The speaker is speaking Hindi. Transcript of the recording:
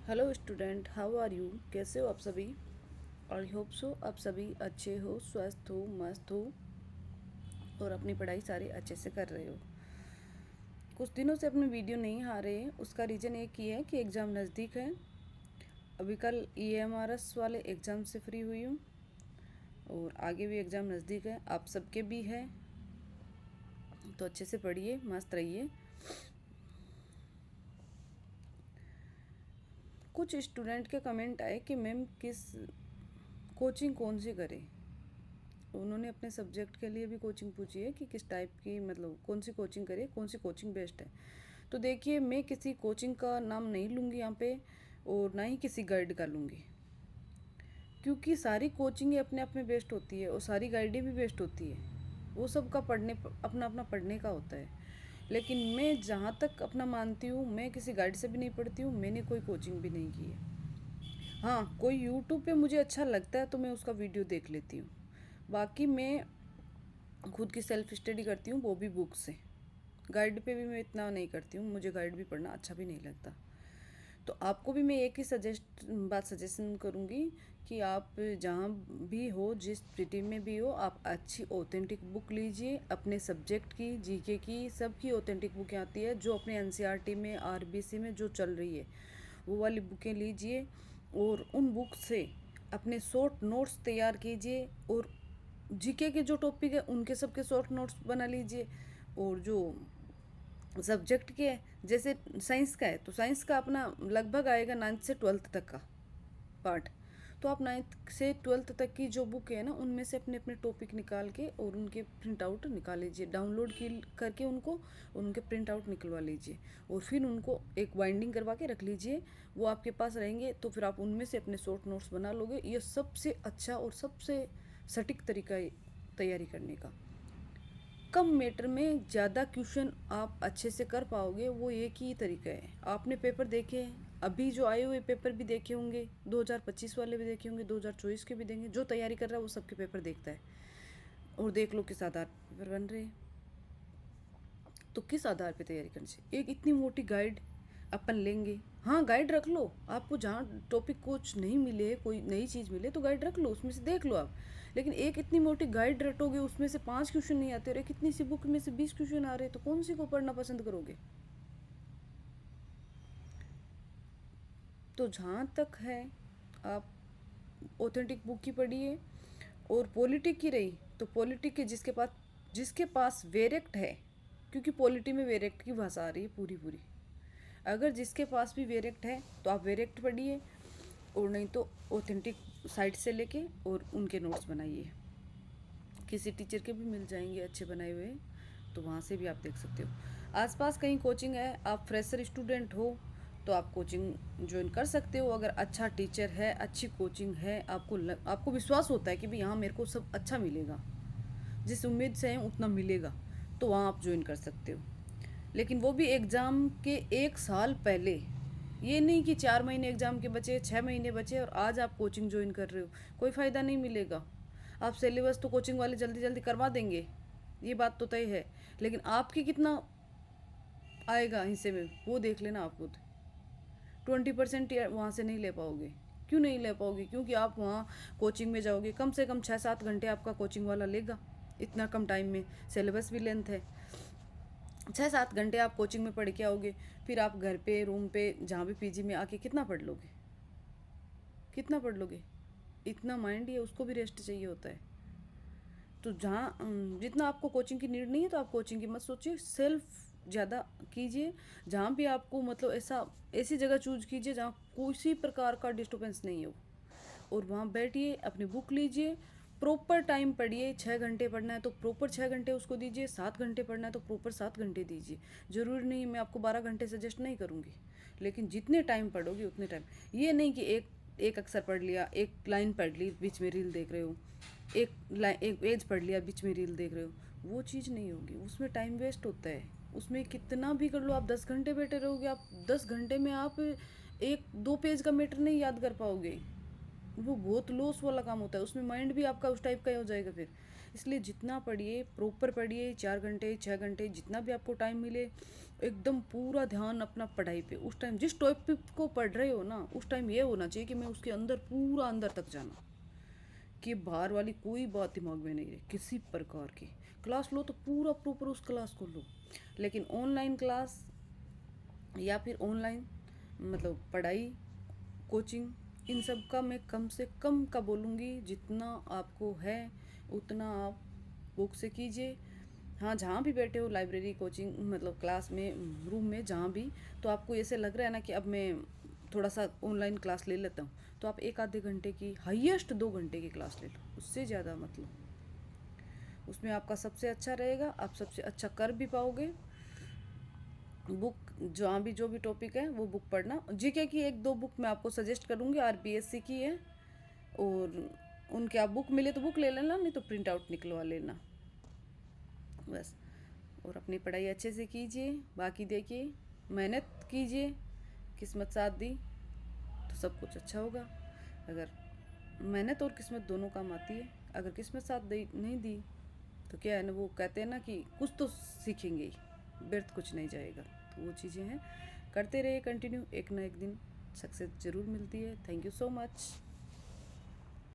Hello student, how are you? कैसे हो आप सभी? आई होप सो आप सभी अच्छे हो, स्वस्थ हो, मस्त हो और अपनी पढ़ाई सारी अच्छे से कर रहे हो। कुछ दिनों से अपने वीडियो नहीं आ रहे हैं, उसका रीज़न एक ही है कि एग्ज़ाम नज़दीक है। अभी कल EMRS वाले एग्ज़ाम से फ्री हुई हूँ और आगे भी एग्ज़ाम नज़दीक है, आप सबके भी है। तो अच्छे से पढ़िए, मस्त रहिए। कुछ स्टूडेंट के कमेंट आए कि मैम किस कोचिंग कौन सी करें। उन्होंने अपने सब्जेक्ट के लिए भी कोचिंग पूछी है कि किस टाइप की, मतलब कौन सी कोचिंग करें, कौन सी कोचिंग बेस्ट है। तो देखिए, मैं किसी कोचिंग का नाम नहीं लूँगी यहाँ पे और ना ही किसी गाइड का लूँगी, क्योंकि सारी कोचिंगें अपने आप में बेस्ट होती है और सारी गाइडें भी बेस्ट होती है। वो सब का अपना अपना पढ़ने का होता है। लेकिन मैं जहाँ तक अपना मानती हूँ, मैं किसी गाइड से भी नहीं पढ़ती हूँ, मैंने कोई कोचिंग भी नहीं की है। हाँ, कोई यूट्यूब पे मुझे अच्छा लगता है तो मैं उसका वीडियो देख लेती हूँ। बाकी मैं खुद की सेल्फ स्टडी करती हूँ, वो भी बुक से। गाइड पे भी मैं इतना नहीं करती हूँ, मुझे गाइड भी पढ़ना अच्छा भी नहीं लगता। तो आपको भी मैं एक ही सजेशन करूँगी कि आप जहाँ भी हो, जिस सिटी में भी हो, आप अच्छी ऑथेंटिक बुक लीजिए। अपने सब्जेक्ट की, जीके की, सबकी ऑथेंटिक बुक आती है, जो अपने एनसीईआरटी में, आरबीसी में जो चल रही है वो वाली बुकें लीजिए और उन बुक से अपने शॉर्ट नोट्स तैयार कीजिए और जीके के जो टॉपिक है उनके सबके शॉर्ट नोट्स बना लीजिए। और जो सब्जेक्ट के है, जैसे साइंस का है तो साइंस का अपना लगभग आएगा 9th से 12th तक का पार्ट। तो आप 9th से 12th तक की जो बुक है ना, उनमें से अपने अपने टॉपिक निकाल के और उनके प्रिंट आउट निकाल लीजिए, डाउनलोड की करके उनको और उनके प्रिंट आउट निकलवा लीजिए और फिर उनको एक बाइंडिंग करवा के रख लीजिए। वो आपके पास रहेंगे तो फिर आप उनमें से अपने शॉर्ट नोट्स बना लोगे। ये सबसे अच्छा और सबसे सटीक तरीका है तैयारी करने का। कम मैटर में ज़्यादा क्वेश्चन आप अच्छे से कर पाओगे, वो एक ही तरीका है। आपने पेपर देखे हैं, अभी जो आए हुए पेपर भी देखे होंगे, 2025 वाले भी देखे होंगे, 2024 के भी देंगे। जो तैयारी कर रहा है वो सबके पेपर देखता है और देख लो किस आधार पर पेपर बन रहे हैं। तो किस आधार पे तैयारी करनी चाहिए? एक इतनी मोटी गाइड अपन लेंगे। हाँ, गाइड रख लो, आपको जहाँ टॉपिक कुछ नहीं मिले, कोई नई चीज़ मिले तो गाइड रख लो, उसमें से देख लो आप। लेकिन एक इतनी मोटी गाइड रटोगे, उसमें से 5 क्वेश्चन नहीं आते और एक इतनी सी बुक में से 20 क्वेश्चन आ रहे हैं, तो कौन सी को पढ़ना पसंद करोगे? तो जहाँ तक है, आप ऑथेंटिक बुक की पढ़िए। और पॉलिटिक की रही तो पॉलिटिक के जिसके पास वेरेक्ट है, क्योंकि पॉलिटी में वेरेक्ट की भाषा आ रही है पूरी पूरी। अगर जिसके पास भी वेरेक्ट है तो आप वेरेक्ट पढ़िए और नहीं तो ऑथेंटिक साइट से लेके और उनके नोट्स बनाइए। किसी टीचर के भी मिल जाएंगे अच्छे बनाए हुए, तो वहाँ से भी आप देख सकते हो। आसपास कहीं कोचिंग है, आप फ्रेशर स्टूडेंट हो तो आप कोचिंग ज्वाइन कर सकते हो। अगर अच्छा टीचर है, अच्छी कोचिंग है, आपको विश्वास होता है कि भाई यहाँ मेरे को सब अच्छा मिलेगा, जिस उम्मीद से है उतना मिलेगा, तो वहाँ आप ज्वाइन कर सकते हो। लेकिन वो भी एग्ज़ाम के 1 साल पहले। ये नहीं कि 4 महीने एग्ज़ाम के बचे, 6 महीने बचे और आज आप कोचिंग ज्वाइन कर रहे हो, कोई फ़ायदा नहीं मिलेगा। आप सिलेबस तो कोचिंग वाले जल्दी जल्दी करवा देंगे, ये बात तो तय है, लेकिन आपकी कितना आएगा हिस्से में वो देख लेना आप खुद। 20% वहाँ से नहीं ले पाओगे। क्यों नहीं ले पाओगे? क्योंकि आप वहाँ कोचिंग में जाओगे, कम से कम 6-7 घंटे आपका कोचिंग वाला लेगा, इतना कम टाइम में। सिलेबस भी लेंथ है। 6-7 घंटे आप कोचिंग में पढ़ के आओगे, फिर आप घर पे, रूम पे, जहाँ भी पीजी में आके कितना पढ़ लोगे? कितना पढ़ लोगे? इतना माइंड ही है, उसको भी रेस्ट चाहिए होता है। तो जहाँ जितना आपको कोचिंग की नीड नहीं है तो आप कोचिंग की मत सोचिए, सेल्फ ज़्यादा कीजिए। जहाँ भी आपको मतलब ऐसी जगह चूज कीजिए जहाँ किसी प्रकार का डिस्टर्बेंस नहीं हो और वहाँ बैठिए, अपनी बुक लीजिए, प्रॉपर टाइम पढ़िए। 6 घंटे पढ़ना है तो प्रॉपर 6 घंटे उसको दीजिए, 7 घंटे पढ़ना है तो प्रॉपर 7 घंटे दीजिए। ज़रूरी नहीं, मैं आपको 12 घंटे सजेस्ट नहीं करूँगी, लेकिन जितने टाइम पढ़ोगे उतने टाइम। ये नहीं कि एक एक अक्षर पढ़ लिया, एक लाइन पढ़ ली, बीच में रील देख रहे हो, एक पेज पढ़ लिया, बीच में रील देख रहे हो, वो चीज़ नहीं होगी। उसमें टाइम वेस्ट होता है। उसमें कितना भी कर लो, आप 10 घंटे बैठे रहोगे, आप 10 घंटे में आप 1-2 पेज का मैटर नहीं याद कर पाओगे। वो बहुत लॉस वाला काम होता है, उसमें माइंड भी आपका उस टाइप का ही हो जाएगा फिर। इसलिए जितना पढ़िए प्रॉपर पढ़िए, 4 घंटे 6 घंटे जितना भी आपको टाइम मिले, एकदम पूरा ध्यान अपना पढ़ाई पे, उस टाइम जिस टॉपिक को पढ़ रहे हो ना उस टाइम ये होना चाहिए कि मैं उसके अंदर पूरा अंदर तक जाना, कि बाहर वाली कोई बात दिमाग में नहीं रहे किसी प्रकार की। क्लास लो तो पूरा प्रॉपर उस क्लास को लो। लेकिन ऑनलाइन क्लास या फिर ऑनलाइन मतलब पढ़ाई, कोचिंग, इन सब का मैं कम से कम का बोलूँगी, जितना आपको है उतना आप बुक से कीजिए। हाँ, जहाँ भी बैठे हो, लाइब्रेरी, कोचिंग, मतलब क्लास में, रूम में, जहाँ भी, तो आपको ऐसे लग रहा है ना कि अब मैं थोड़ा सा ऑनलाइन क्लास ले लेता हूँ, तो आप एक आधे घंटे की, हाईएस्ट 2 घंटे की क्लास ले लो, उससे ज़्यादा मत लो। उसमें आपका सबसे अच्छा रहेगा, आप सबसे अच्छा कर भी पाओगे। बुक, जहाँ भी जो भी टॉपिक है वो बुक पढ़ना। जीके की एक दो बुक मैं आपको सजेस्ट करूँगी, आरपीएससी की है, और उनके आप बुक मिले तो बुक ले लेना, नहीं तो प्रिंट आउट निकलवा लेना बस। और अपनी पढ़ाई अच्छे से कीजिए, बाकी देखिए, मेहनत कीजिए, किस्मत साथ दी तो सब कुछ अच्छा होगा। अगर मेहनत और किस्मत दोनों काम आती है, अगर किस्मत साथ दी नहीं दी तो क्या है ना, वो कहते हैं ना कि कुछ तो सीखेंगे ही, व्यर्थ कुछ नहीं जाएगा। तो वो चीज़ें हैं, करते रहिए कंटिन्यू, एक ना एक दिन सक्सेस ज़रूर मिलती है। Thank you so much.